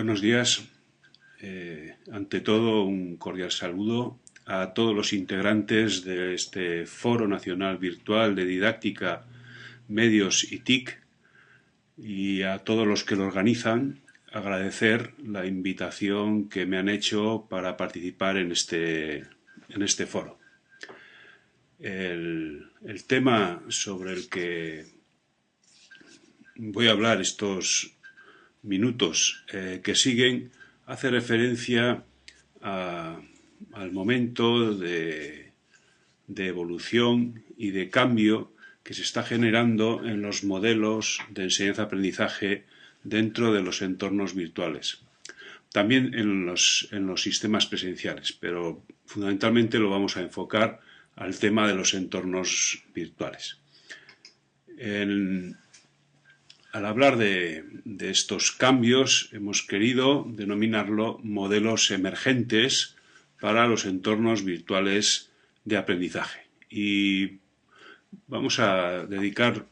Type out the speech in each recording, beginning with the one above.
Buenos días. Ante todo, un cordial saludo a todos los integrantes de este Foro Nacional Virtual de Didáctica, Medios y TIC y a todos los que lo organizan. Agradecer la invitación que me han hecho para participar en este foro. El tema sobre el que voy a hablar estos minutos que siguen hace referencia al momento de evolución y de cambio que se está generando en los modelos de enseñanza-aprendizaje dentro de los entornos virtuales. También en los sistemas presenciales, pero fundamentalmente lo vamos a enfocar al tema de los entornos virtuales. Al hablar de estos cambios, hemos querido denominarlo modelos emergentes para los entornos virtuales de aprendizaje. Y vamos a dedicar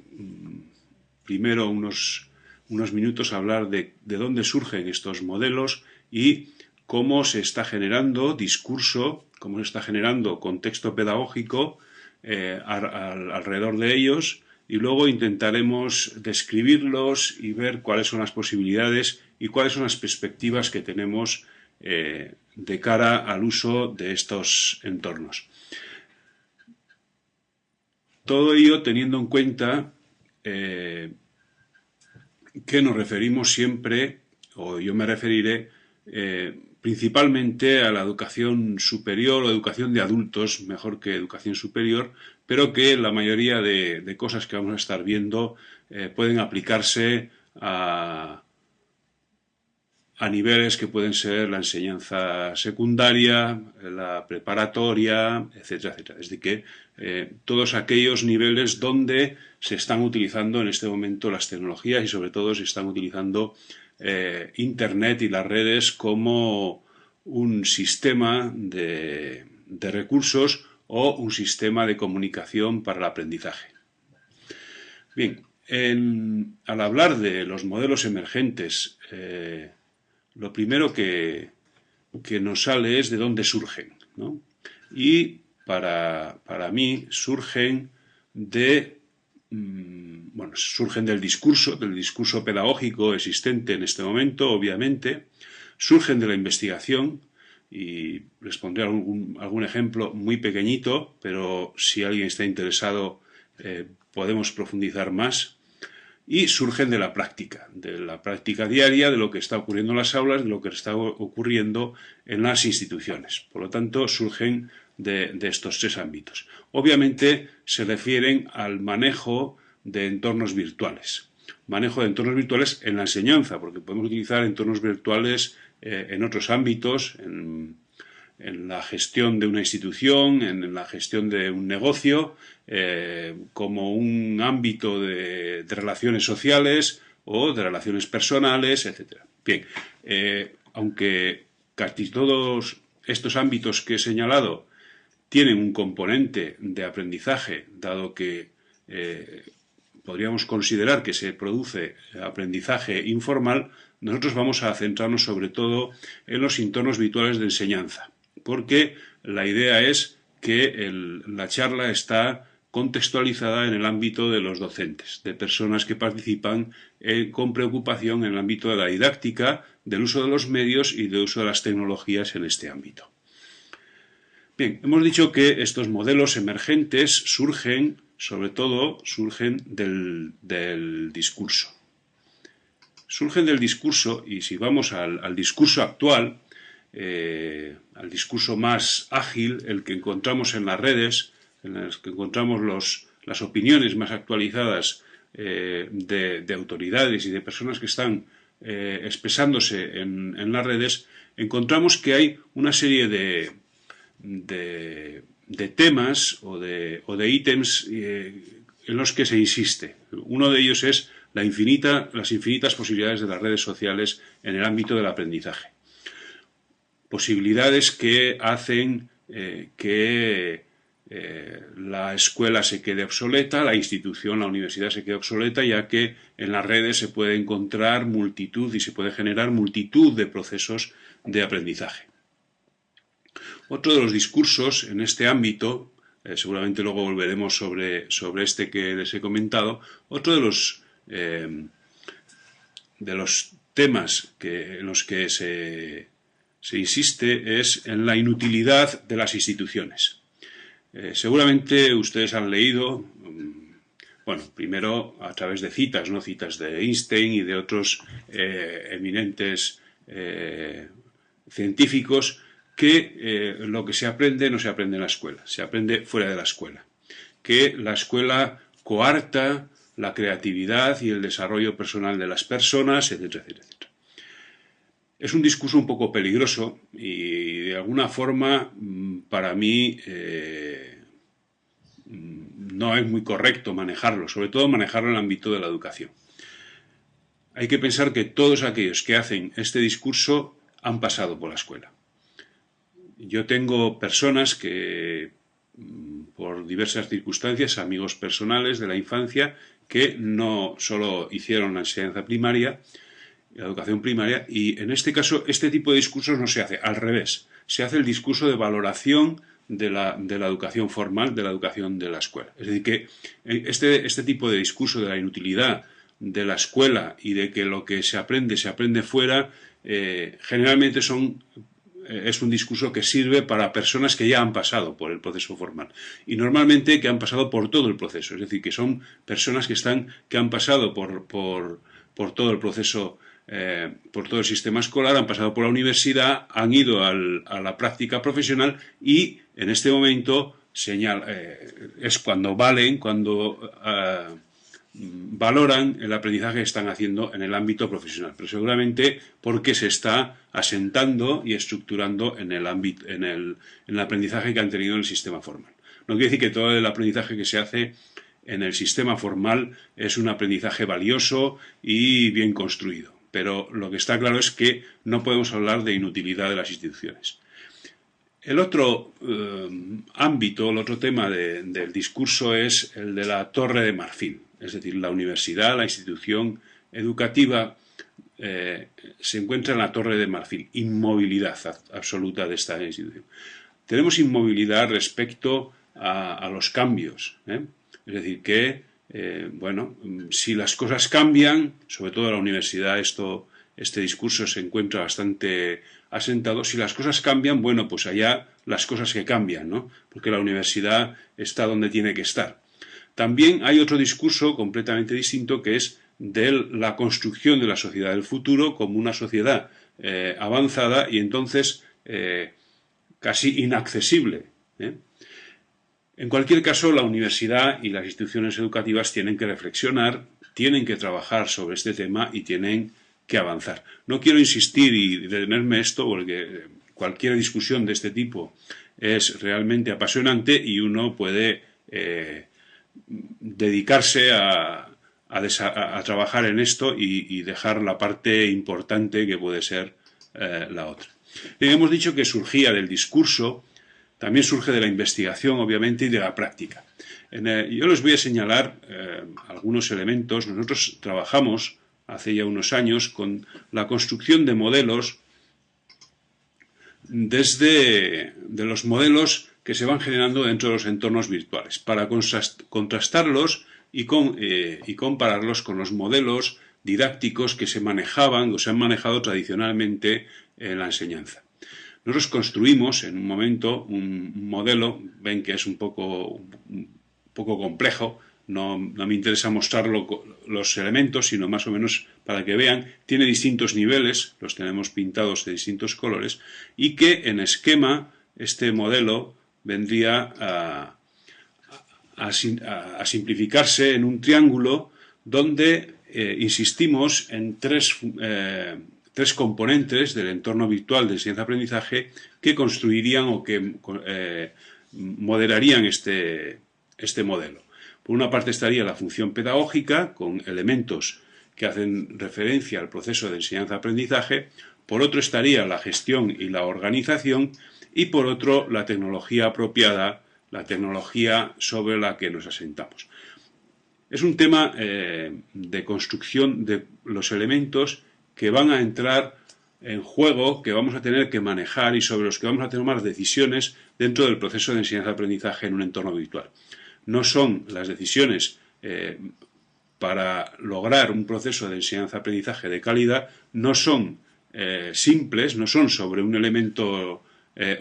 primero unos minutos a hablar de dónde surgen estos modelos y cómo se está generando discurso, cómo se está generando contexto pedagógico alrededor de ellos. Y luego intentaremos describirlos y ver cuáles son las posibilidades y cuáles son las perspectivas que tenemos de cara al uso de estos entornos. Todo ello teniendo en cuenta que nos referimos siempre, o yo me referiré, principalmente a la educación superior o educación de adultos, mejor que educación superior, pero que la mayoría de cosas que vamos a estar viendo pueden aplicarse a niveles que pueden ser la enseñanza secundaria, la preparatoria, etcétera, etcétera. Es decir, que todos aquellos niveles donde se están utilizando en este momento las tecnologías y sobre todo se están utilizando Internet y las redes como un sistema de recursos o un sistema de comunicación para el aprendizaje. Bien, al hablar de los modelos emergentes, lo primero que nos sale es de dónde surgen, ¿no? Y para mí surgen surgen del discurso pedagógico existente en este momento, obviamente, surgen de la investigación, y les pondré algún ejemplo muy pequeñito, pero si alguien está interesado podemos profundizar más, y surgen de la práctica diaria, de lo que está ocurriendo en las aulas, de lo que está ocurriendo en las instituciones. Por lo tanto, surgen de estos tres ámbitos. Obviamente se refieren al manejo de entornos virtuales. Manejo de entornos virtuales en la enseñanza, porque podemos utilizar entornos virtuales en otros ámbitos, en la gestión de una institución, en la gestión de un negocio, como un ámbito de relaciones sociales o de relaciones personales, etc. Bien, aunque casi todos estos ámbitos que he señalado tienen un componente de aprendizaje, dado que podríamos considerar que se produce aprendizaje informal, nosotros vamos a centrarnos sobre todo en los entornos virtuales de enseñanza, porque la idea es que la charla está contextualizada en el ámbito de los docentes, de personas que participan con preocupación en el ámbito de la didáctica, del uso de los medios y del uso de las tecnologías en este ámbito. Bien, hemos dicho que estos modelos emergentes surgen del discurso. Surgen del discurso, y si vamos al discurso actual, al discurso más ágil, el que encontramos en las redes, en el que encontramos las opiniones más actualizadas de autoridades y de personas que están expresándose en las redes, encontramos que hay una serie de temas o de ítems en los que se insiste. Uno de ellos es las infinitas posibilidades de las redes sociales en el ámbito del aprendizaje. Posibilidades que hacen que la escuela se quede obsoleta, la institución, la universidad se quede obsoleta, ya que en las redes se puede encontrar multitud y se puede generar multitud de procesos de aprendizaje. Otro de los discursos en este ámbito, seguramente luego volveremos sobre este que les he comentado, otro de los temas en los que se insiste es en la inutilidad de las instituciones. Seguramente ustedes han leído, bueno, primero a través de citas, ¿no? Citas de Einstein y de otros eminentes científicos, que lo que se aprende no se aprende en la escuela, se aprende fuera de la escuela. Que la escuela coarta la creatividad y el desarrollo personal de las personas, etcétera, etcétera, etcétera. Es un discurso un poco peligroso y de alguna forma para mí no es muy correcto manejarlo, sobre todo manejarlo en el ámbito de la educación. Hay que pensar que todos aquellos que hacen este discurso han pasado por la escuela. Yo tengo personas que, por diversas circunstancias, amigos personales de la infancia, que no solo hicieron la enseñanza primaria, la educación primaria, y en este caso este tipo de discursos no se hace, al revés, se hace el discurso de valoración de la educación formal, de la educación de la escuela. Es decir, que este tipo de discurso de la inutilidad de la escuela y de que lo que se aprende fuera, generalmente es un discurso que sirve para personas que ya han pasado por el proceso formal y normalmente que han pasado por todo el proceso, es decir, que son personas que han pasado por todo el proceso, por todo el sistema escolar, han pasado por la universidad, han ido a la práctica profesional y en este momento es cuando valoran el aprendizaje que están haciendo en el ámbito profesional, pero seguramente porque se está asentando y estructurando en el aprendizaje que han tenido en el sistema formal. No quiere decir que todo el aprendizaje que se hace en el sistema formal es un aprendizaje valioso y bien construido, pero lo que está claro es que no podemos hablar de inutilidad de las instituciones. El otro ámbito, el otro tema del discurso es el de la Torre de Marfil. Es decir, la universidad, la institución educativa se encuentra en la Torre de Marfil, inmovilidad absoluta de esta institución. Tenemos inmovilidad respecto a los cambios. Es decir, que, si las cosas cambian, sobre todo en la universidad este discurso se encuentra bastante asentado, si las cosas cambian, bueno, pues allá las cosas que cambian, ¿no? Porque la universidad está donde tiene que estar. También hay otro discurso completamente distinto que es de la construcción de la sociedad del futuro como una sociedad avanzada y entonces casi inaccesible. En cualquier caso, la universidad y las instituciones educativas tienen que reflexionar, tienen que trabajar sobre este tema y tienen que avanzar. No quiero insistir y detenerme esto porque cualquier discusión de este tipo es realmente apasionante y uno puede dedicarse a trabajar en esto y dejar la parte importante que puede ser la otra. Hemos dicho que surgía del discurso, también surge de la investigación, obviamente, y de la práctica. Yo les voy a señalar algunos elementos. Nosotros trabajamos hace ya unos años con la construcción de modelos de los modelos que se van generando dentro de los entornos virtuales, para contrastarlos y compararlos con los modelos didácticos que se manejaban o se han manejado tradicionalmente en la enseñanza. Nosotros construimos en un momento un modelo, ven que es un poco complejo, no me interesa mostrar los elementos, sino más o menos para que vean, tiene distintos niveles, los tenemos pintados de distintos colores, y que en esquema este modelo vendría a simplificarse en un triángulo donde insistimos en tres componentes del entorno virtual de enseñanza-aprendizaje que construirían o que moderarían este modelo. Por una parte estaría la función pedagógica, con elementos que hacen referencia al proceso de enseñanza-aprendizaje. Por otro estaría la gestión y la organización. Y por otro, la tecnología apropiada la tecnología sobre la que nos asentamos. Es un tema de construcción de los elementos que van a entrar en juego, que vamos a tener que manejar y sobre los que vamos a tomar decisiones dentro del proceso de enseñanza-aprendizaje en un entorno virtual. No son las decisiones para lograr un proceso de enseñanza-aprendizaje de calidad, no son simples, no son sobre un elemento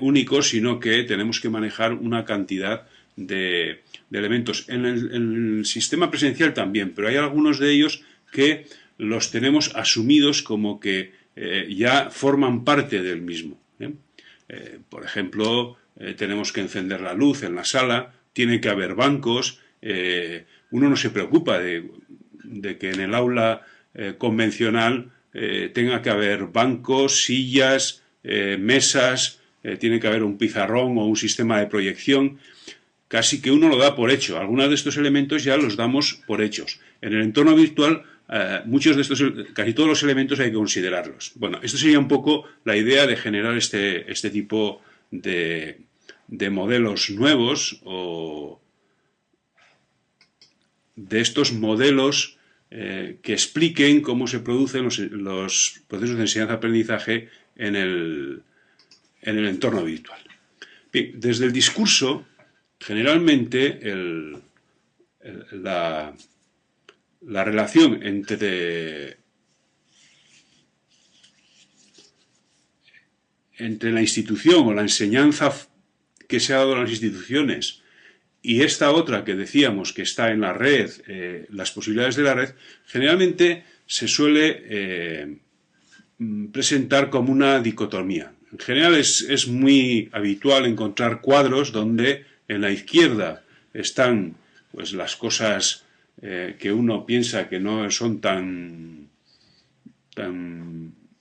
único, sino que tenemos que manejar una cantidad de elementos. En el sistema presencial también, pero hay algunos de ellos que los tenemos asumidos como que ya forman parte del mismo. Por ejemplo, tenemos que encender la luz en la sala, tiene que haber bancos, uno no se preocupa de que en el aula convencional tenga que haber bancos, sillas, mesas, tiene que haber un pizarrón o un sistema de proyección. Casi que uno lo da por hecho. Algunos de estos elementos ya los damos por hechos. En el entorno virtual, casi todos los elementos hay que considerarlos. Bueno, esto sería un poco la idea de generar este tipo de modelos nuevos o de estos modelos que expliquen cómo se producen los procesos de enseñanza-aprendizaje en el entorno virtual. Bien, desde el discurso, generalmente la relación entre la institución o la enseñanza que se ha dado a las instituciones y esta otra que decíamos que está en la red, las posibilidades de la red, generalmente se suele presentar como una dicotomía. En general es muy habitual encontrar cuadros donde en la izquierda están pues las cosas que uno piensa que no son tan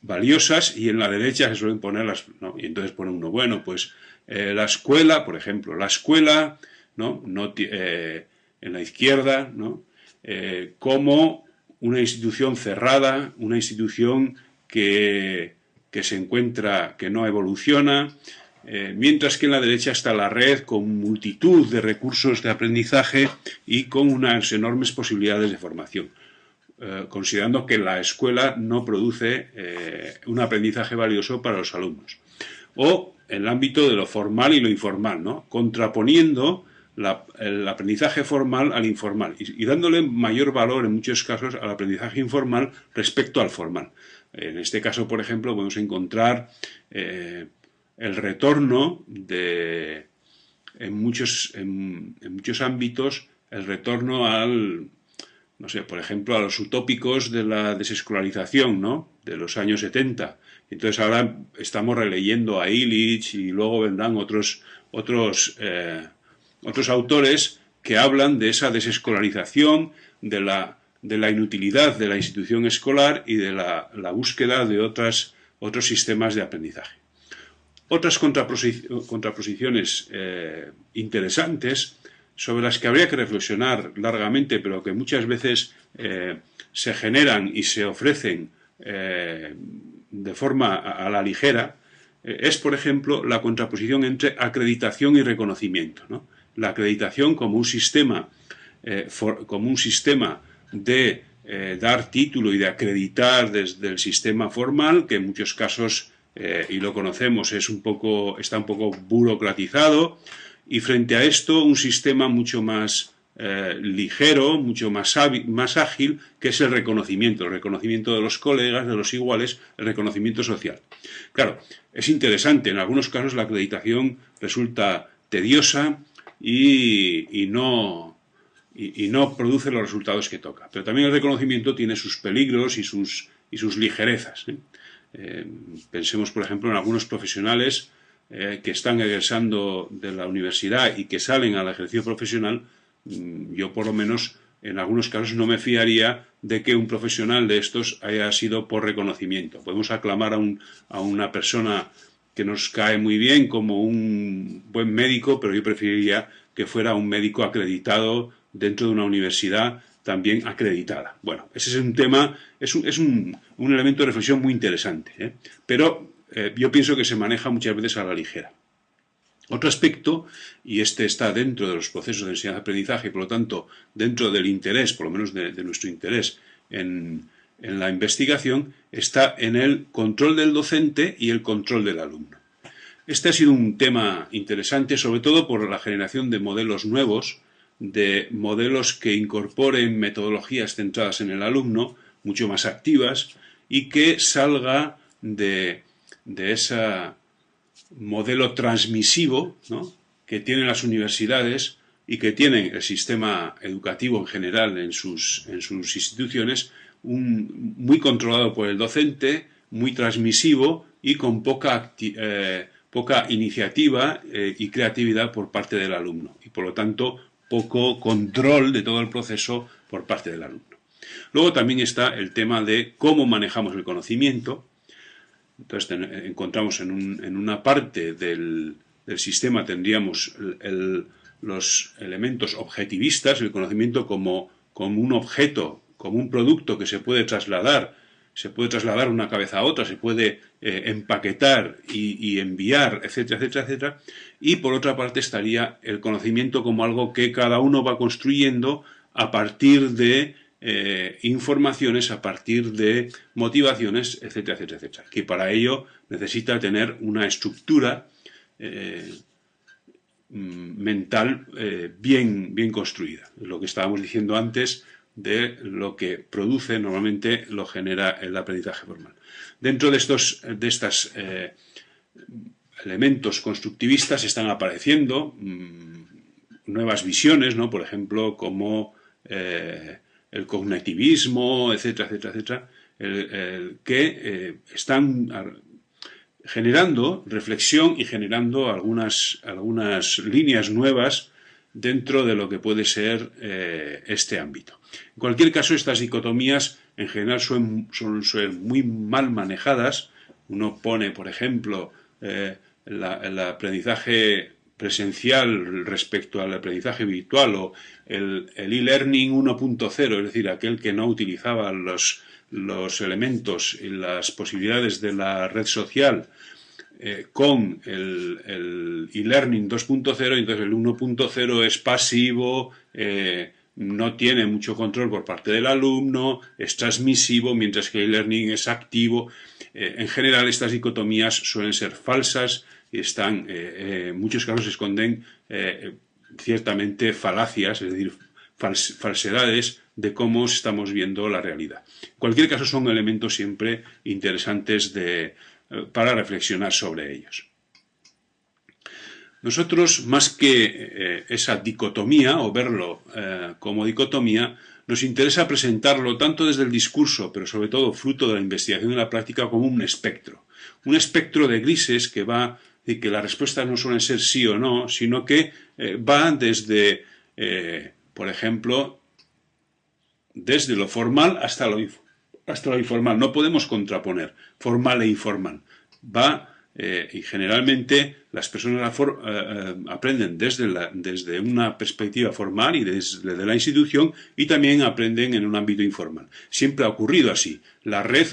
valiosas, y en la derecha se suelen poner ¿no? Y entonces pone uno, bueno, pues la escuela, por ejemplo, la escuela, ¿no? En la izquierda, ¿no? Como una institución cerrada, una institución que se encuentra, que no evoluciona, mientras que en la derecha está la red con multitud de recursos de aprendizaje y con unas enormes posibilidades de formación, considerando que la escuela no produce un aprendizaje valioso para los alumnos. O en el ámbito de lo formal y lo informal, ¿no? Contraponiendo el aprendizaje formal al informal y dándole mayor valor en muchos casos al aprendizaje informal respecto al formal. En este caso, por ejemplo, podemos encontrar el retorno en muchos ámbitos, el retorno no sé, por ejemplo, a los utópicos de la desescolarización, ¿no? De los años 70. Entonces ahora estamos releyendo a Illich y luego vendrán otros autores que hablan de esa desescolarización, de la inutilidad de la institución escolar y de la búsqueda de otros sistemas de aprendizaje. Otras contraposiciones interesantes sobre las que habría que reflexionar largamente, pero que muchas veces se generan y se ofrecen de forma a la ligera, es, por ejemplo, la contraposición entre acreditación y reconocimiento, ¿no? La acreditación como un sistema de dar título y de acreditar desde el sistema formal, que en muchos casos, y lo conocemos, está un poco burocratizado, y frente a esto un sistema mucho más ligero, mucho más ágil, que es el reconocimiento de los colegas, de los iguales, el reconocimiento social. Claro, es interesante, en algunos casos la acreditación resulta tediosa y no produce los resultados que toca. Pero también el reconocimiento tiene sus peligros y sus ligerezas. Pensemos, por ejemplo, en algunos profesionales que están egresando de la universidad y que salen al ejercicio profesional. Yo, por lo menos, en algunos casos no me fiaría de que un profesional de estos haya sido por reconocimiento. Podemos aclamar a una persona que nos cae muy bien como un buen médico, pero yo preferiría que fuera un médico acreditado dentro de una universidad también acreditada. Bueno, ese es un tema, es un elemento de reflexión muy interesante, pero yo pienso que se maneja muchas veces a la ligera. Otro aspecto, y este está dentro de los procesos de enseñanza-aprendizaje, por lo tanto, dentro del interés, por lo menos de nuestro interés en la investigación, está en el control del docente y el control del alumno. Este ha sido un tema interesante, sobre todo por la generación de modelos nuevos, de modelos que incorporen metodologías centradas en el alumno, mucho más activas, y que salga de ese modelo transmisivo, ¿no?, que tienen las universidades y que tiene el sistema educativo en general en sus instituciones, muy controlado por el docente, muy transmisivo y con poca iniciativa y creatividad por parte del alumno, y por lo tanto poco control de todo el proceso por parte del alumno. Luego también está el tema de cómo manejamos el conocimiento. Entonces encontramos en una parte del sistema tendríamos los elementos objetivistas, el conocimiento como un objeto, como un producto que se puede trasladar una cabeza a otra, se puede empaquetar y enviar, etcétera, etcétera, etcétera. Y por otra parte estaría el conocimiento como algo que cada uno va construyendo a partir de informaciones, a partir de motivaciones, etcétera, etcétera, etcétera. Que para ello necesita tener una estructura mental bien construida. Lo que estábamos diciendo antes de lo que produce, normalmente lo genera el aprendizaje formal. Dentro de estos elementos constructivistas están apareciendo nuevas visiones, ¿no? Por ejemplo, como el cognitivismo, etcétera, etcétera, etcétera, que están generando reflexión y generando algunas líneas nuevas dentro de lo que puede ser este ámbito. En cualquier caso, estas dicotomías en general suelen muy mal manejadas. Uno pone, por ejemplo, el aprendizaje presencial respecto al aprendizaje virtual, o el e-learning 1.0, es decir, aquel que no utilizaba los elementos y las posibilidades de la red social, con el e-learning 2.0, entonces el 1.0 es pasivo, no tiene mucho control por parte del alumno, es transmisivo, mientras que el e-learning es activo. En general, estas dicotomías suelen ser falsas y están, en muchos casos, esconden ciertamente falacias, es decir, falsedades de cómo estamos viendo la realidad. En cualquier caso, son elementos siempre interesantes para reflexionar sobre ellos. Nosotros, más que esa dicotomía, o verlo como dicotomía, nos interesa presentarlo tanto desde el discurso, pero sobre todo fruto de la investigación y la práctica, como un espectro de grises que va, y que las respuestas no suelen ser sí o no, sino que va desde, por ejemplo, desde lo formal hasta lo informal. No podemos contraponer formal e informal. Y generalmente las personas aprenden desde una perspectiva formal y desde la institución, y también aprenden en un ámbito informal. Siempre ha ocurrido así. La red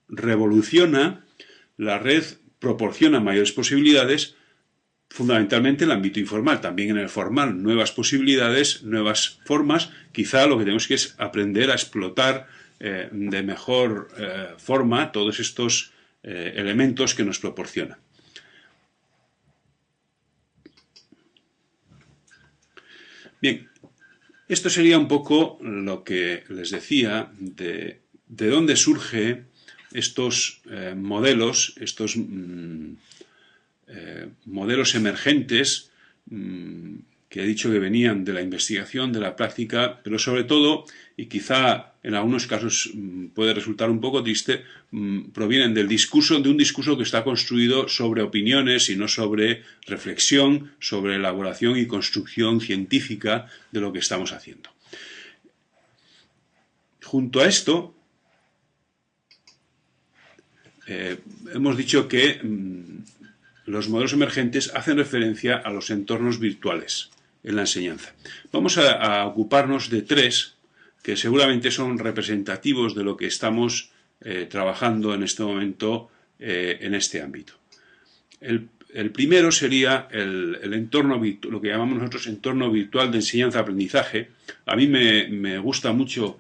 revoluciona, la red proporciona mayores posibilidades, fundamentalmente en el ámbito informal. También en el formal, nuevas posibilidades, nuevas formas. Quizá lo que tenemos que es aprender a explotar de mejor forma todos estos elementos que nos proporciona. Bien, esto sería un poco lo que les decía de dónde surgen estos modelos, modelos emergentes que he dicho que venían de la investigación, de la práctica, pero sobre todo, y quizá en algunos casos puede resultar un poco triste, provienen de un discurso que está construido sobre opiniones y no sobre reflexión, sobre elaboración y construcción científica de lo que estamos haciendo. Junto a esto, hemos dicho que los modelos emergentes hacen referencia a los entornos virtuales en la enseñanza. Vamos a ocuparnos de tres que seguramente son representativos de lo que estamos trabajando en este momento en este ámbito. El primero sería el entorno, lo que llamamos nosotros entorno virtual de enseñanza-aprendizaje. A mí me gusta mucho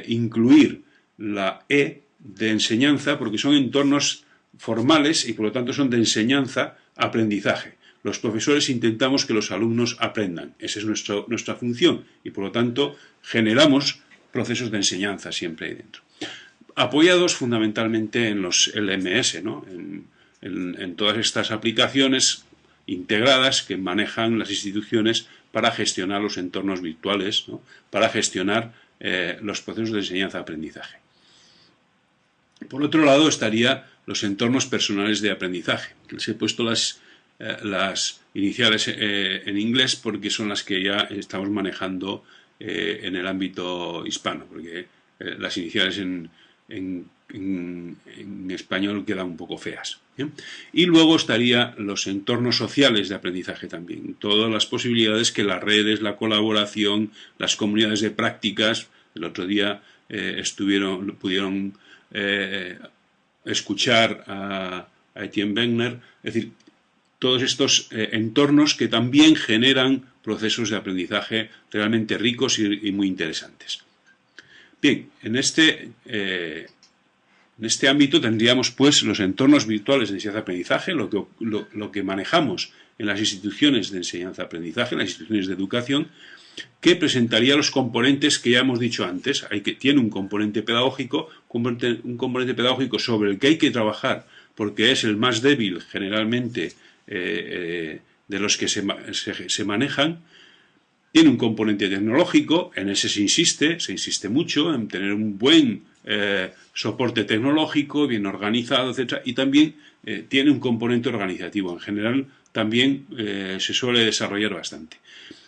incluir la E de enseñanza porque son entornos formales y por lo tanto son de enseñanza-aprendizaje. Los profesores intentamos que los alumnos aprendan. Esa es nuestra función y por lo tanto generamos procesos de enseñanza siempre ahí dentro. Apoyados fundamentalmente en los LMS, ¿no? En todas estas aplicaciones integradas que manejan las instituciones para gestionar los entornos virtuales, ¿no? Para gestionar los procesos de enseñanza-aprendizaje. Por otro lado estaría los entornos personales de aprendizaje. Les he puesto las iniciales en inglés porque son las que ya estamos manejando en el ámbito hispano, porque las iniciales en español quedan un poco feas. ¿Bien? Y luego estaría los entornos sociales de aprendizaje también, todas las posibilidades que las redes, la colaboración, las comunidades de prácticas, el otro día pudieron escuchar a Etienne Wegner, es decir, todos estos entornos que también generan procesos de aprendizaje realmente ricos y muy interesantes. Bien, en este ámbito tendríamos pues los entornos virtuales de enseñanza-aprendizaje, lo que manejamos en las instituciones de enseñanza-aprendizaje, en las instituciones de educación, que presentaría los componentes que ya hemos dicho antes. Tiene un componente pedagógico, un componente pedagógico sobre el que hay que trabajar porque es el más débil generalmente de los que se manejan. Tiene un componente tecnológico, en ese se insiste mucho en tener un buen soporte tecnológico, bien organizado, etc. Y también tiene un componente organizativo. En general también se suele desarrollar bastante.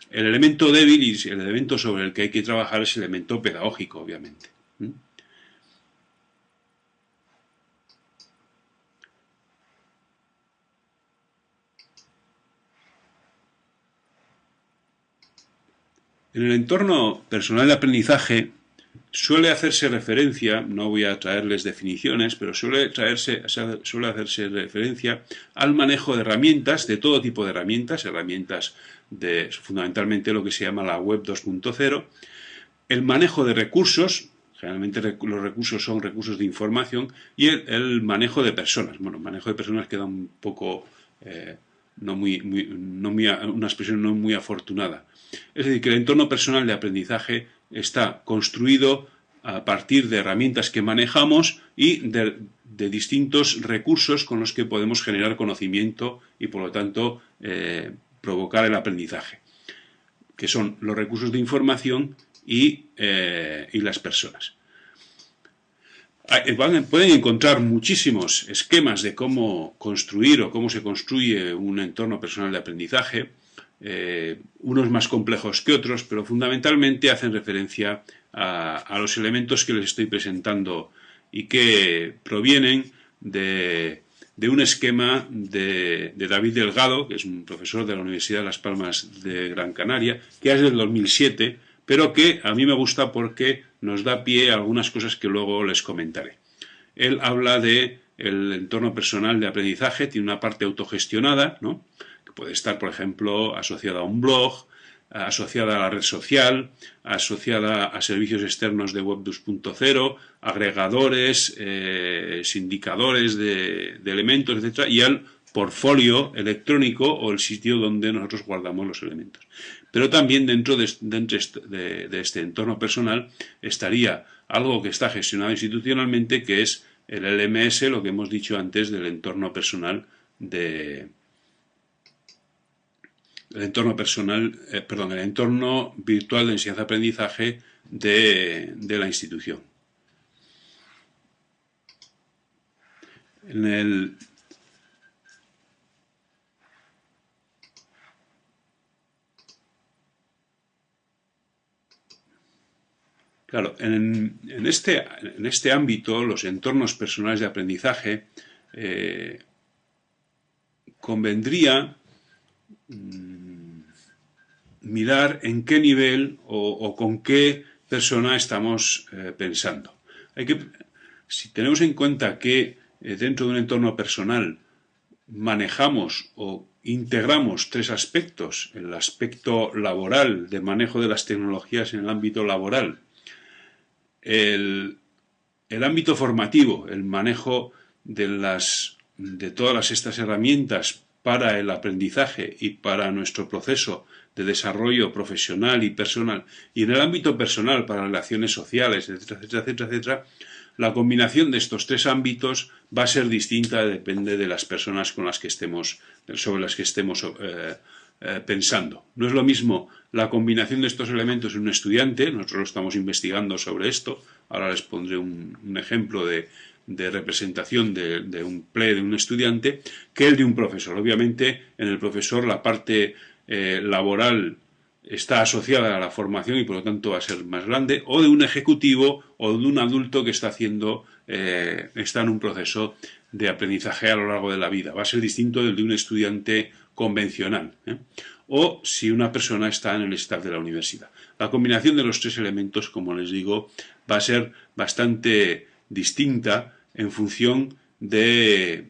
El elemento débil y el elemento sobre el que hay que trabajar es el elemento pedagógico, obviamente. En el entorno personal de aprendizaje suele hacerse referencia, no voy a traerles definiciones, pero suele hacerse referencia al manejo de herramientas, de todo tipo de herramientas de fundamentalmente lo que se llama la web 2.0, el manejo de recursos, generalmente los recursos son recursos de información, y el manejo de personas. Bueno, manejo de personas queda un poco, una expresión no muy afortunada. Es decir, que el entorno personal de aprendizaje está construido a partir de herramientas que manejamos y de distintos recursos con los que podemos generar conocimiento y, por lo tanto, provocar el aprendizaje, que son los recursos de información y las personas. Pueden encontrar muchísimos esquemas de cómo construir o cómo se construye un entorno personal de aprendizaje, unos más complejos que otros, pero fundamentalmente hacen referencia a los elementos que les estoy presentando y que provienen de un esquema de David Delgado, que es un profesor de la Universidad de Las Palmas de Gran Canaria, que es del 2007, pero que a mí me gusta porque nos da pie a algunas cosas que luego les comentaré. Él habla de el entorno personal de aprendizaje, tiene una parte autogestionada, ¿no? Que puede estar, por ejemplo, asociada a un blog, asociada a la red social, asociada a servicios externos de Web 2.0, agregadores, sindicadores de elementos, etc., y al portfolio electrónico o el sitio donde nosotros guardamos los elementos. Pero también dentro de este entorno personal estaría algo que está gestionado institucionalmente, que es el LMS, lo que hemos dicho antes del entorno personal el entorno virtual de enseñanza-aprendizaje de la institución. Claro, en este ámbito, los entornos personales de aprendizaje, convendría mirar en qué nivel o con qué persona estamos pensando. Si tenemos en cuenta que dentro de un entorno personal manejamos o integramos tres aspectos: el aspecto laboral, de manejo de las tecnologías en el ámbito laboral, el ámbito formativo, el manejo de todas estas herramientas para el aprendizaje y para nuestro proceso de desarrollo profesional y personal, y en el ámbito personal para relaciones sociales, etcétera, etcétera, etcétera, etcétera. La combinación de estos tres ámbitos va a ser distinta, depende de las personas con las que estemos, sobre las que estemos pensando. No es lo mismo la combinación de estos elementos en un estudiante. Nosotros lo estamos investigando sobre esto. Ahora les pondré un ejemplo de representación de un PLE de un estudiante, que el de un profesor. Obviamente, en el profesor la parte laboral está asociada a la formación y por lo tanto va a ser más grande, o de un ejecutivo o de un adulto que está en un proceso de aprendizaje a lo largo de la vida. Va a ser distinto del de un estudiante convencional, o si una persona está en el staff de la universidad. La combinación de los tres elementos, como les digo, va a ser bastante distinta en función de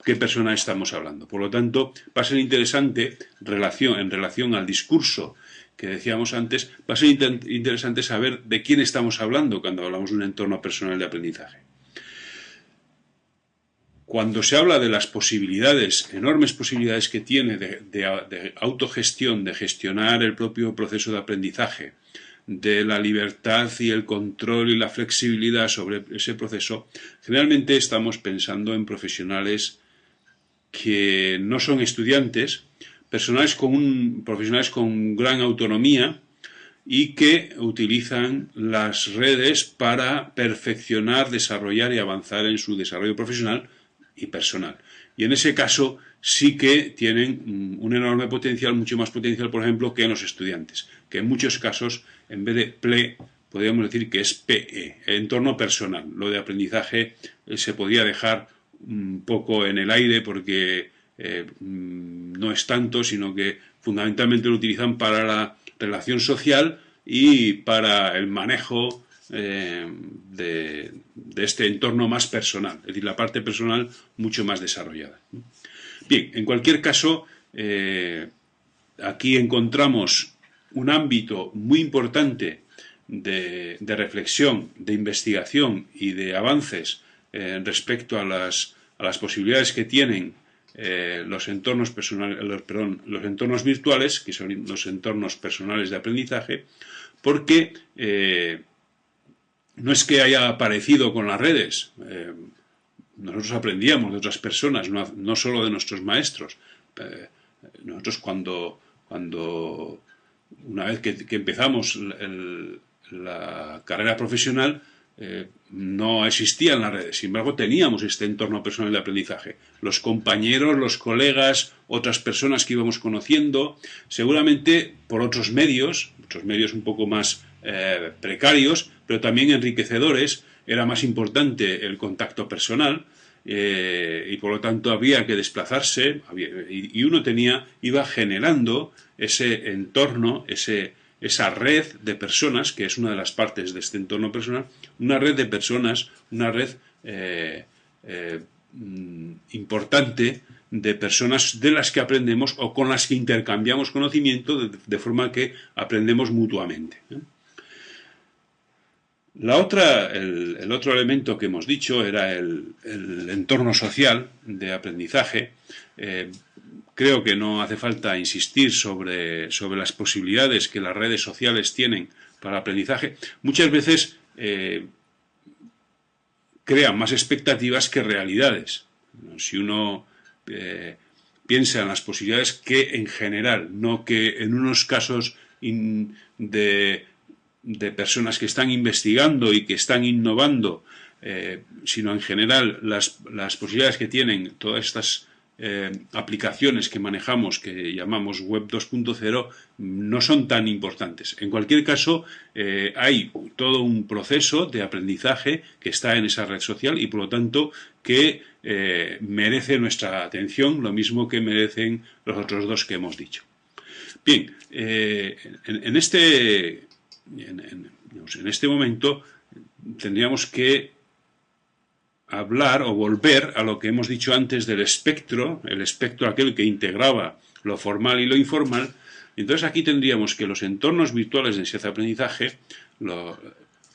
qué persona estamos hablando. Por lo tanto, va a ser interesante, en relación al discurso que decíamos antes, va a ser interesante saber de quién estamos hablando cuando hablamos de un entorno personal de aprendizaje. Cuando se habla de las posibilidades, enormes posibilidades que tiene de autogestión, de gestionar el propio proceso de aprendizaje, de la libertad y el control y la flexibilidad sobre ese proceso, generalmente estamos pensando en profesionales que no son estudiantes, profesionales con gran autonomía y que utilizan las redes para perfeccionar, desarrollar y avanzar en su desarrollo profesional y personal. Y en ese caso sí que tienen un enorme potencial, mucho más potencial, por ejemplo, que en los estudiantes, que en muchos casos, en vez de PLE, podríamos decir que es PE, entorno personal. Lo de aprendizaje se podría dejar un poco en el aire porque no es tanto, sino que fundamentalmente lo utilizan para la relación social y para el manejo de este entorno más personal, es decir, la parte personal mucho más desarrollada. Bien, en cualquier caso, aquí encontramos un ámbito muy importante de reflexión, de investigación y de avances respecto a las posibilidades que tienen los entornos los entornos virtuales, que son los entornos personales de aprendizaje, porque no es que haya aparecido con las redes. Nosotros aprendíamos de otras personas, no solo de nuestros maestros. Nosotros cuando una vez que empezamos la carrera profesional, no existían las redes. Sin embargo, teníamos este entorno personal de aprendizaje. Los compañeros, los colegas, otras personas que íbamos conociendo, seguramente por otros medios un poco más precarios, pero también enriquecedores. Era más importante el contacto personal y por lo tanto había que desplazarse y uno iba generando ese entorno, esa red de personas, que es una de las partes de este entorno personal, una red de personas, una red importante de personas de las que aprendemos o con las que intercambiamos conocimiento de forma que aprendemos mutuamente. El otro elemento que hemos dicho era el entorno social de aprendizaje. Creo que no hace falta insistir sobre las posibilidades que las redes sociales tienen para el aprendizaje. Muchas veces crean más expectativas que realidades. Si uno piensa en las posibilidades que en general, no que en unos casos de personas que están investigando y que están innovando, sino en general las posibilidades que tienen todas estas aplicaciones que manejamos, que llamamos Web 2.0, no son tan importantes. En cualquier caso, hay todo un proceso de aprendizaje que está en esa red social y por lo tanto que merece nuestra atención, lo mismo que merecen los otros dos que hemos dicho. Bien, en este momento tendríamos que hablar o volver a lo que hemos dicho antes del espectro, el espectro aquel que integraba lo formal y lo informal. Entonces aquí tendríamos que los entornos virtuales de enseñanza-aprendizaje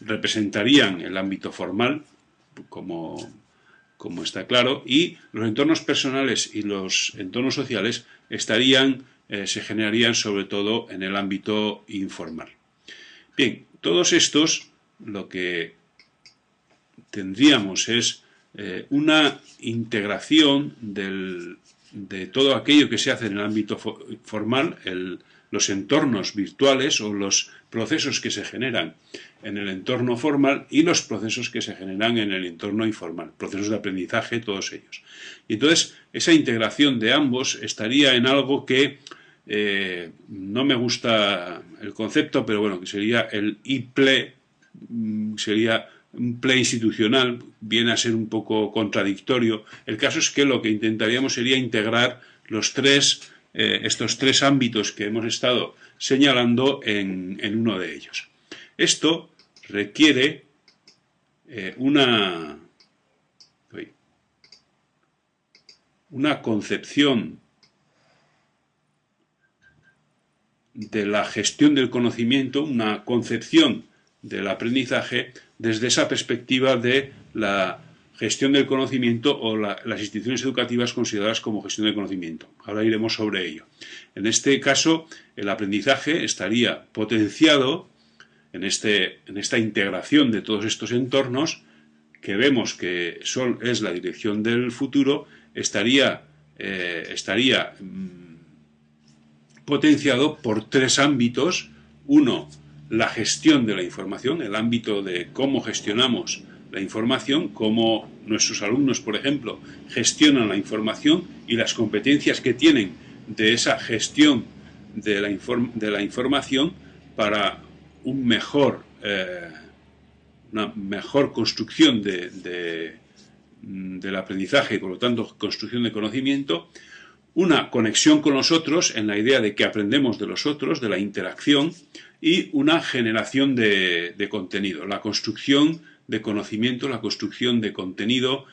representarían el ámbito formal, como está claro, y los entornos personales y los entornos sociales se generarían sobre todo en el ámbito informal. Bien, todos estos lo que tendríamos es una integración de todo aquello que se hace en el ámbito formal, los entornos virtuales o los procesos que se generan en el entorno formal y los procesos que se generan en el entorno informal, procesos de aprendizaje, todos ellos. Y entonces esa integración de ambos estaría en algo que no me gusta el concepto, pero bueno, que sería el IPLE, sería un PLE institucional, viene a ser un poco contradictorio. El caso es que lo que intentaríamos sería integrar estos tres ámbitos que hemos estado señalando en uno de ellos. Esto requiere una concepción de la gestión del conocimiento, una concepción del aprendizaje desde esa perspectiva de la gestión del conocimiento o las instituciones educativas consideradas como gestión del conocimiento. Ahora iremos sobre ello. En este caso, el aprendizaje estaría potenciado en esta integración de todos estos entornos, que vemos que es la dirección del futuro, estaría potenciado por tres ámbitos. Uno, la gestión de la información, el ámbito de cómo gestionamos la información, cómo nuestros alumnos, por ejemplo, gestionan la información y las competencias que tienen de esa gestión de la información para una mejor construcción del aprendizaje y, por lo tanto, construcción de conocimiento. Una conexión con los otros en la idea de que aprendemos de los otros, de la interacción, y una generación de contenido, la construcción de conocimiento, la construcción de contenido,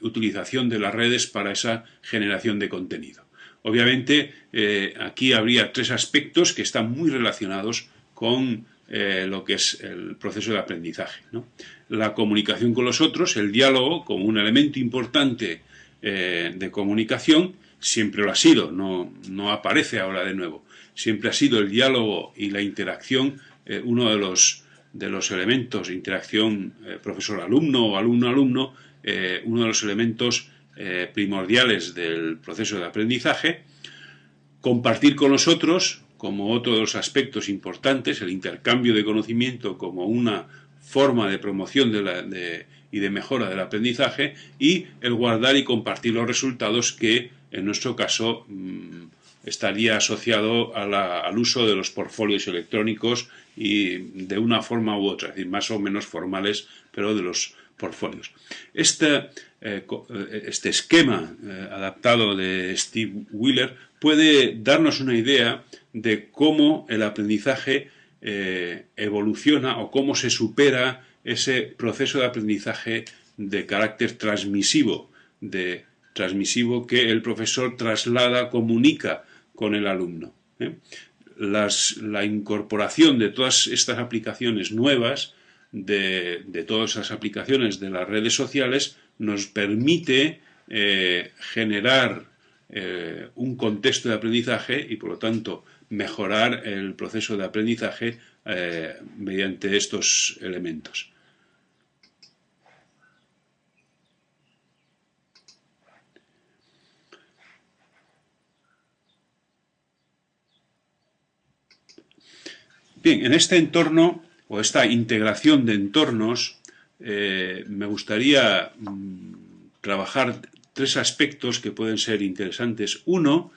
utilización de las redes para esa generación de contenido. Obviamente, aquí habría tres aspectos que están muy relacionados con lo que es el proceso de aprendizaje, ¿no? La comunicación con los otros, el diálogo como un elemento importante de comunicación, siempre lo ha sido, no aparece ahora de nuevo. Siempre ha sido el diálogo y la interacción uno de los elementos, interacción profesor-alumno o alumno-alumno, uno de los elementos primordiales del proceso de aprendizaje. Compartir con los otros como otro de los aspectos importantes, el intercambio de conocimiento como una forma de promoción y de mejora del aprendizaje, y el guardar y compartir los resultados, que en nuestro caso estaría asociado al uso de los portfolios electrónicos y de una forma u otra, es decir, más o menos formales, pero de los portfolios. Este esquema adaptado de Steve Wheeler puede darnos una idea de cómo el aprendizaje evoluciona o cómo se supera ese proceso de aprendizaje de carácter transmisivo que el profesor traslada, comunica con el alumno. La incorporación de todas estas aplicaciones nuevas, de todas esas aplicaciones de las redes sociales, nos permite generar un contexto de aprendizaje y, por lo tanto, mejorar el proceso de aprendizaje mediante estos elementos. Bien, en este entorno o esta integración de entornos me gustaría trabajar tres aspectos que pueden ser interesantes. Uno,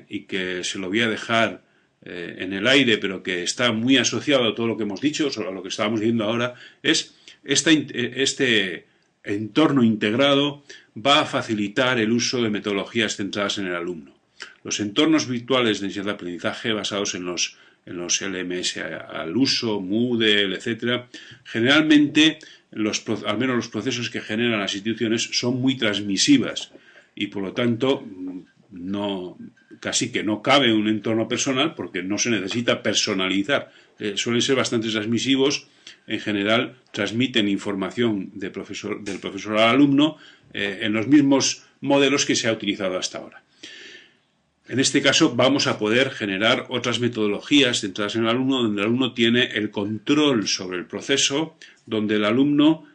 y que se lo voy a dejar en el aire, pero que está muy asociado a todo lo que hemos dicho, a lo que estábamos viendo ahora, es este entorno integrado va a facilitar el uso de metodologías centradas en el alumno. Los entornos virtuales de enseñanza-aprendizaje basados en en los LMS al uso, Moodle, etcétera, generalmente, al menos los procesos que generan las instituciones son muy transmisivas y por lo tanto casi que no cabe un entorno personal porque no se necesita personalizar. Suelen ser bastante transmisivos, en general transmiten información del profesor al alumno en los mismos modelos que se ha utilizado hasta ahora. En este caso vamos a poder generar otras metodologías centradas en el alumno, donde el alumno tiene el control sobre el proceso, donde el alumno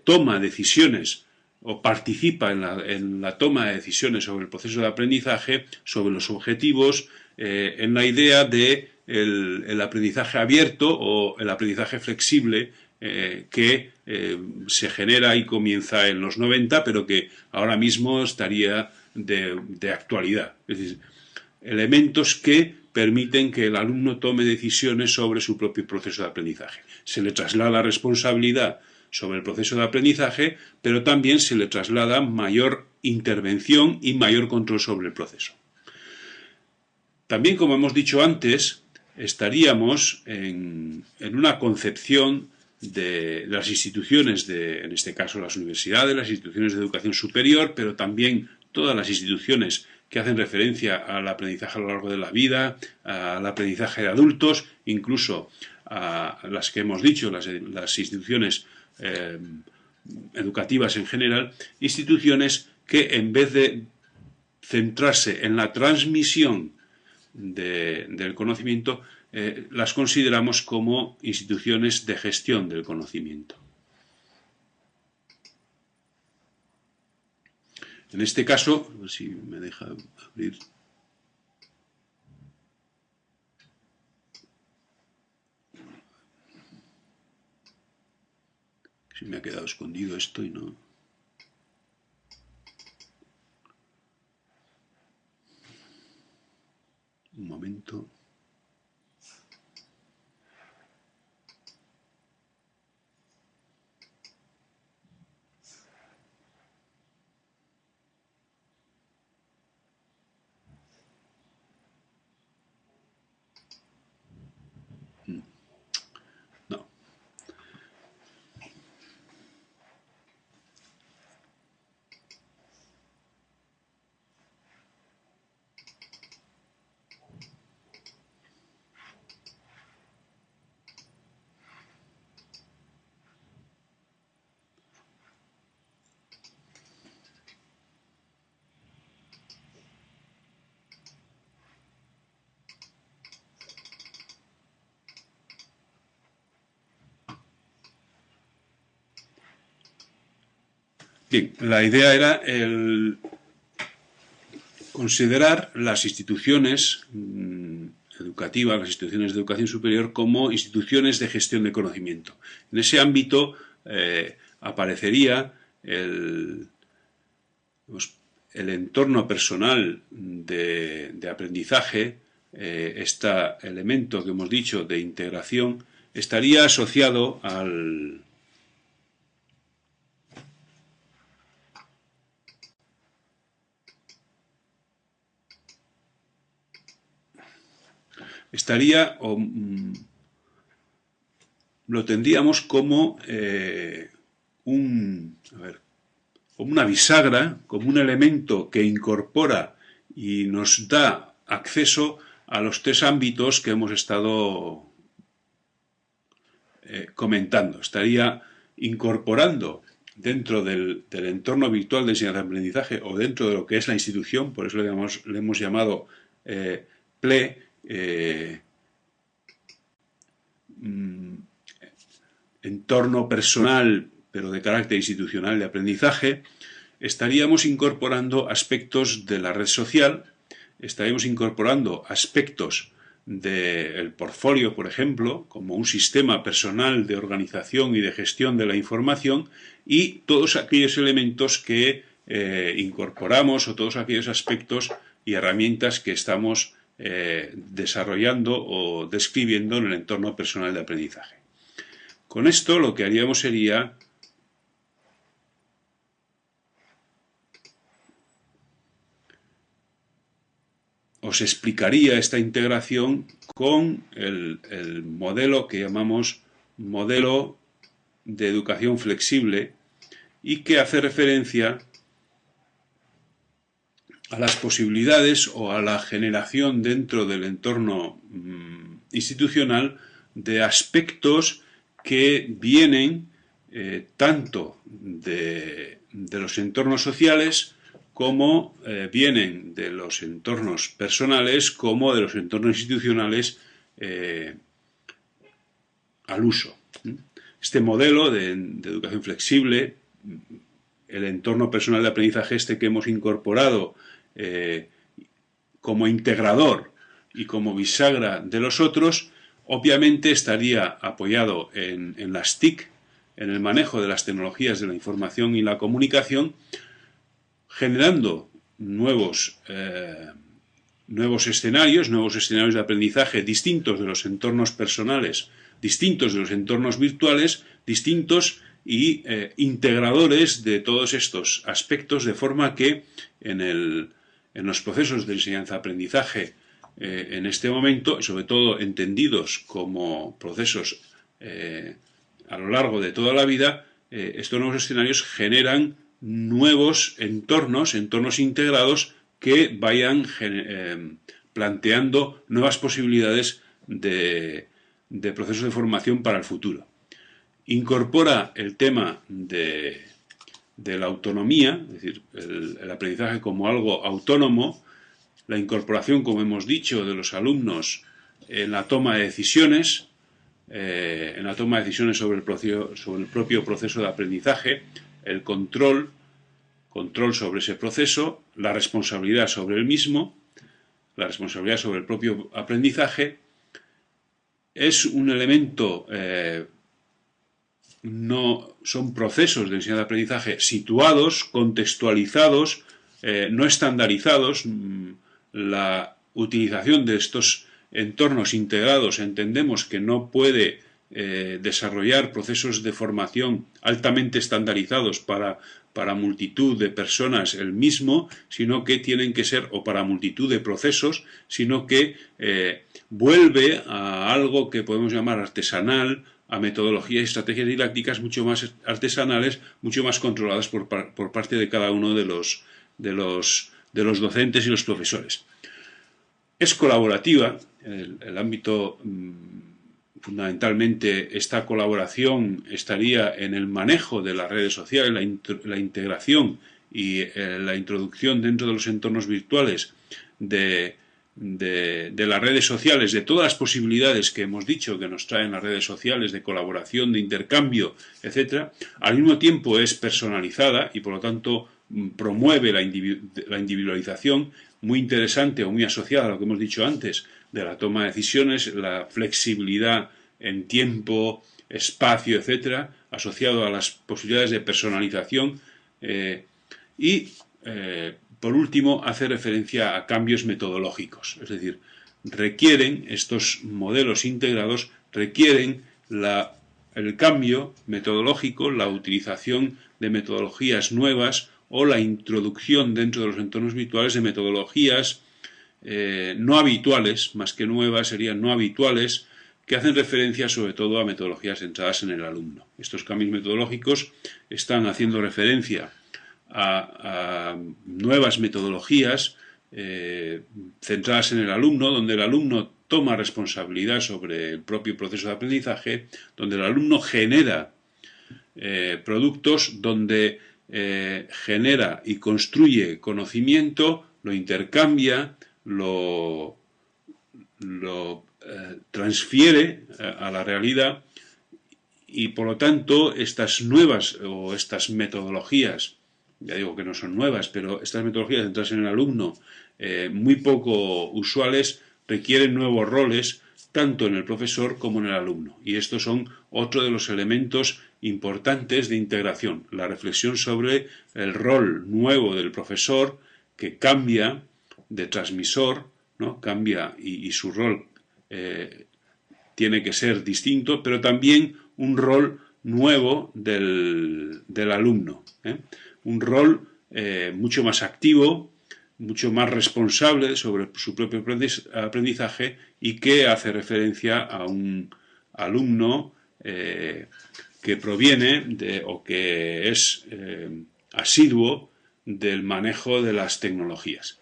toma decisiones o participa en la toma de decisiones sobre el proceso de aprendizaje, sobre los objetivos, en la idea de el aprendizaje abierto o el aprendizaje flexible que se genera y comienza en los 90, pero que ahora mismo estaría de actualidad. Es decir, elementos que permiten que el alumno tome decisiones sobre su propio proceso de aprendizaje. Se le traslada responsabilidad sobre el proceso de aprendizaje, pero también se le traslada mayor intervención y mayor control sobre el proceso. También, como hemos dicho antes, estaríamos en una concepción de las instituciones, en este caso las universidades, las instituciones de educación superior, pero también todas las instituciones que hacen referencia al aprendizaje a lo largo de la vida, al aprendizaje de adultos, incluso a las que hemos dicho, las instituciones educativas en general, instituciones que en vez de centrarse en la transmisión del conocimiento, las consideramos como instituciones de gestión del conocimiento. En este caso, a ver si me deja abrir. Si me ha quedado escondido esto y no. Un momento. No. Bien, la idea era considerar las instituciones educativas, las instituciones de educación superior, como instituciones de gestión de conocimiento. En ese ámbito aparecería el entorno personal de aprendizaje, este elemento que hemos dicho de integración, estaría asociado al lo tendríamos como como una bisagra, como un elemento que incorpora y nos da acceso a los tres ámbitos que hemos estado comentando. Estaría incorporando dentro del entorno virtual de enseñanza-aprendizaje o dentro de lo que es la institución, por eso le hemos llamado PLE, entorno personal pero de carácter institucional de aprendizaje, estaríamos incorporando aspectos de la red social, estaríamos incorporando aspectos del portfolio, por ejemplo, como un sistema personal de organización y de gestión de la información, y todos aquellos elementos que incorporamos o todos aquellos aspectos y herramientas que estamos desarrollando o describiendo en el entorno personal de aprendizaje. Con esto lo que haríamos sería os explicaría esta integración con el modelo que llamamos modelo de educación flexible y que hace referencia a las posibilidades o a la generación dentro del entorno institucional de aspectos que vienen tanto de los entornos sociales como vienen de los entornos personales como de los entornos institucionales al uso. Este modelo de educación flexible, el entorno personal de aprendizaje que hemos incorporado como integrador y como bisagra de los otros, obviamente estaría apoyado en las TIC, en el manejo de las tecnologías de la información y la comunicación, generando nuevos escenarios de aprendizaje distintos de los entornos personales, distintos de los entornos virtuales, distintos y integradores de todos estos aspectos, de forma que en los procesos de enseñanza-aprendizaje en este momento, sobre todo entendidos como procesos a lo largo de toda la vida, estos nuevos escenarios generan nuevos entornos integrados que vayan planteando nuevas posibilidades de procesos de formación para el futuro. Incorpora el tema de la autonomía, es decir, el aprendizaje como algo autónomo, la incorporación, como hemos dicho, de los alumnos en la toma de decisiones, sobre el propio proceso de aprendizaje, el control sobre ese proceso, la responsabilidad sobre el mismo, la responsabilidad sobre el propio aprendizaje, es un elemento, son procesos de enseñanza-aprendizaje situados, contextualizados, no estandarizados. La utilización de estos entornos integrados entendemos que no puede desarrollar procesos de formación altamente estandarizados para multitud de personas el mismo, sino que tienen que ser, o para multitud de procesos, sino que vuelve a algo que podemos llamar artesanal, a metodologías y estrategias didácticas mucho más artesanales, mucho más controladas por parte de cada uno de los docentes y los profesores. Es colaborativa, el ámbito, fundamentalmente, esta colaboración estaría en el manejo de las redes sociales, la integración y la introducción dentro de los entornos virtuales de las redes sociales, de todas las posibilidades que hemos dicho que nos traen las redes sociales, de colaboración, de intercambio, etc. Al mismo tiempo es personalizada y, por lo tanto, promueve la individualización, muy interesante o muy asociada a lo que hemos dicho antes, de la toma de decisiones, la flexibilidad en tiempo, espacio, etcétera, asociado a las posibilidades de personalización por último, hace referencia a cambios metodológicos, es decir, estos modelos integrados requieren el cambio metodológico, la utilización de metodologías nuevas o la introducción dentro de los entornos virtuales de metodologías no habituales, más que nuevas, serían no habituales, que hacen referencia sobre todo a metodologías centradas en el alumno. Estos cambios metodológicos están haciendo referencia a nuevas metodologías centradas en el alumno, donde el alumno toma responsabilidad sobre el propio proceso de aprendizaje, donde el alumno genera productos, donde genera y construye conocimiento, lo intercambia, lo transfiere a la realidad y, por lo tanto, estas nuevas o estas metodologías, ya digo que no son nuevas, pero estas metodologías centradas en el alumno, muy poco usuales, requieren nuevos roles tanto en el profesor como en el alumno. Y estos son otro de los elementos importantes de integración, la reflexión sobre el rol nuevo del profesor que cambia de transmisor, ¿no? Cambia y su rol tiene que ser distinto, pero también un rol nuevo del alumno, un rol mucho más activo, mucho más responsable sobre su propio aprendizaje y que hace referencia a un alumno que proviene o que es asiduo del manejo de las tecnologías.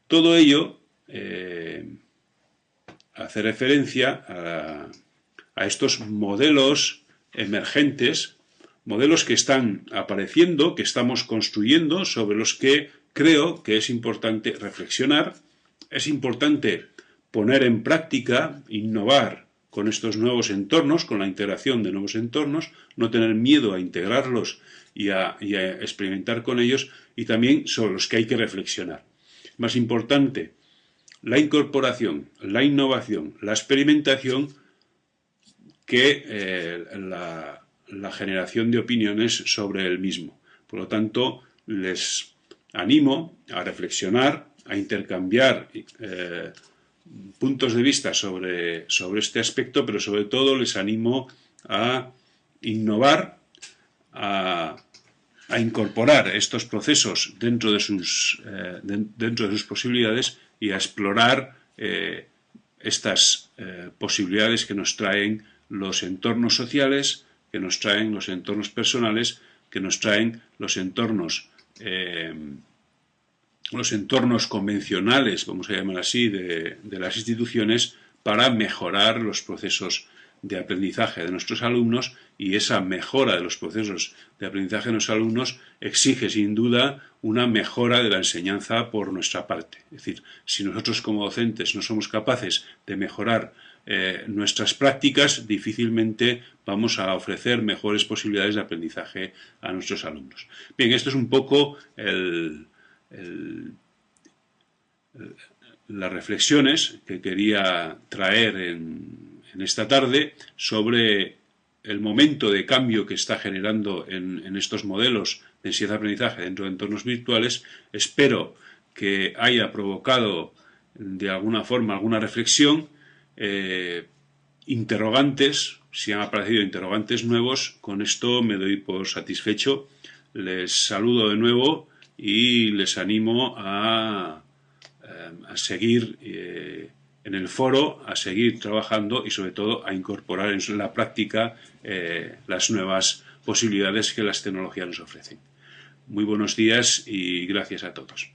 Todo ello hace referencia a estos modelos emergentes, modelos que están apareciendo, que estamos construyendo, sobre los que creo que es importante reflexionar, es importante poner en práctica, innovar con estos nuevos entornos, con la integración de nuevos entornos, no tener miedo a integrarlos y a experimentar con ellos, y también sobre los que hay que reflexionar. Más importante, la incorporación, la innovación, la experimentación que la generación de opiniones sobre el mismo. Por lo tanto, les animo a reflexionar, a intercambiar puntos de vista sobre este aspecto, pero sobre todo les animo a innovar, a incorporar estos procesos dentro de sus posibilidades y a explorar estas posibilidades que nos traen los entornos sociales, que nos traen los entornos personales, que nos traen los entornos convencionales, vamos a llamar así, de las instituciones, para mejorar los procesos de aprendizaje de nuestros alumnos, y esa mejora de los procesos de aprendizaje de los alumnos exige sin duda una mejora de la enseñanza por nuestra parte. Es decir, si nosotros como docentes no somos capaces de mejorar nuestras prácticas, difícilmente vamos a ofrecer mejores posibilidades de aprendizaje a nuestros alumnos. Bien, esto es un poco las reflexiones que quería traer en esta tarde sobre el momento de cambio que está generando en estos modelos de enseñanza-aprendizaje dentro de entornos virtuales. Espero que haya provocado de alguna forma alguna reflexión, interrogantes, si han aparecido interrogantes nuevos. Con esto me doy por satisfecho. Les saludo de nuevo y les animo a seguir en el foro, a seguir trabajando y sobre todo a incorporar en la práctica las nuevas posibilidades que las tecnologías nos ofrecen. Muy buenos días y gracias a todos.